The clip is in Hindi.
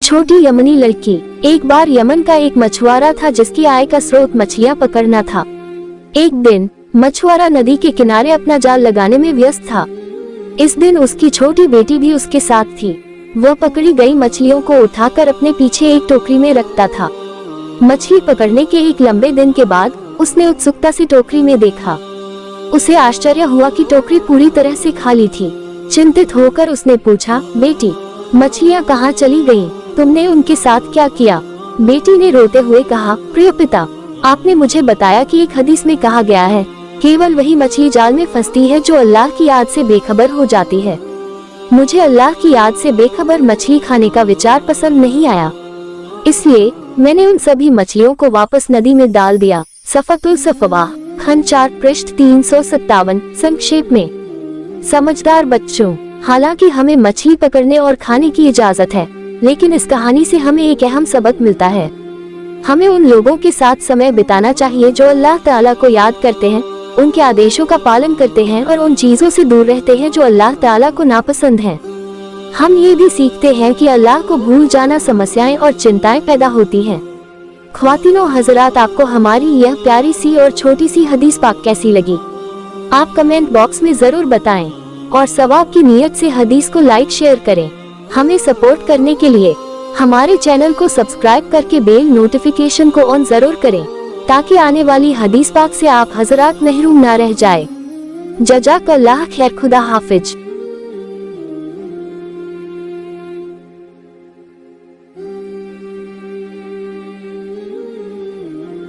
छोटी यमनी लड़की। एक बार यमन का एक मछुआरा था जिसकी आय का स्रोत मछलियां पकड़ना था। एक दिन मछुआरा नदी के किनारे अपना जाल लगाने में व्यस्त था। इस दिन उसकी छोटी बेटी भी उसके साथ थी। वह पकड़ी गई मछलियों को उठाकर अपने पीछे एक टोकरी में रखता था। मछली पकड़ने के एक लंबे दिन के बाद उसने उत्सुकता से टोकरी में देखा। उसे आश्चर्य हुआ कि टोकरी पूरी तरह से खाली थी। चिंतित होकर उसने पूछा, बेटी, मछलियाँ कहाँ चली गईं? तुमने उनके साथ क्या किया? बेटी ने रोते हुए कहा, प्रिय पिता, आपने मुझे बताया कि एक हदीस में कहा गया है, केवल वही मछली जाल में फंसती है जो अल्लाह की याद से बेखबर हो जाती है। मुझे अल्लाह की याद से बेखबर मछली खाने का विचार पसंद नहीं आया, इसलिए मैंने उन सभी मछलियों को वापस नदी में डाल दिया। सफ़तुल सफ़वाह, खंड 4, पृष्ठ 357। संक्षेप में, समझदार बच्चों, हालांकि हमें मछली पकड़ने और खाने की इजाजत है, लेकिन इस कहानी से हमें एक अहम सबक मिलता है। हमें उन लोगों के साथ समय बिताना चाहिए जो अल्लाह ताला को याद करते हैं, उनके आदेशों का पालन करते हैं और उन चीजों से दूर रहते हैं जो अल्लाह ताला को नापसंद हैं। हम ये भी सीखते हैं कि अल्लाह को भूल जाना समस्याएं और चिंताएं पैदा होती हैं। ख्वातीनो हजरात, आपको हमारी यह प्यारी सी और छोटी सी हदीस पाक कैसी लगी? आप कमेंट बॉक्स में जरूर बताएं और सवाब की नीयत से हदीस को लाइक शेयर करें। हमें सपोर्ट करने के लिए हमारे चैनल को सब्सक्राइब करके बेल नोटिफिकेशन को ऑन जरूर करें, ताकि आने वाली हदीस पाक से आप हजरात महरूम ना रह जाए। जज़ाकल्लाह खैर, खुदा हाफिज।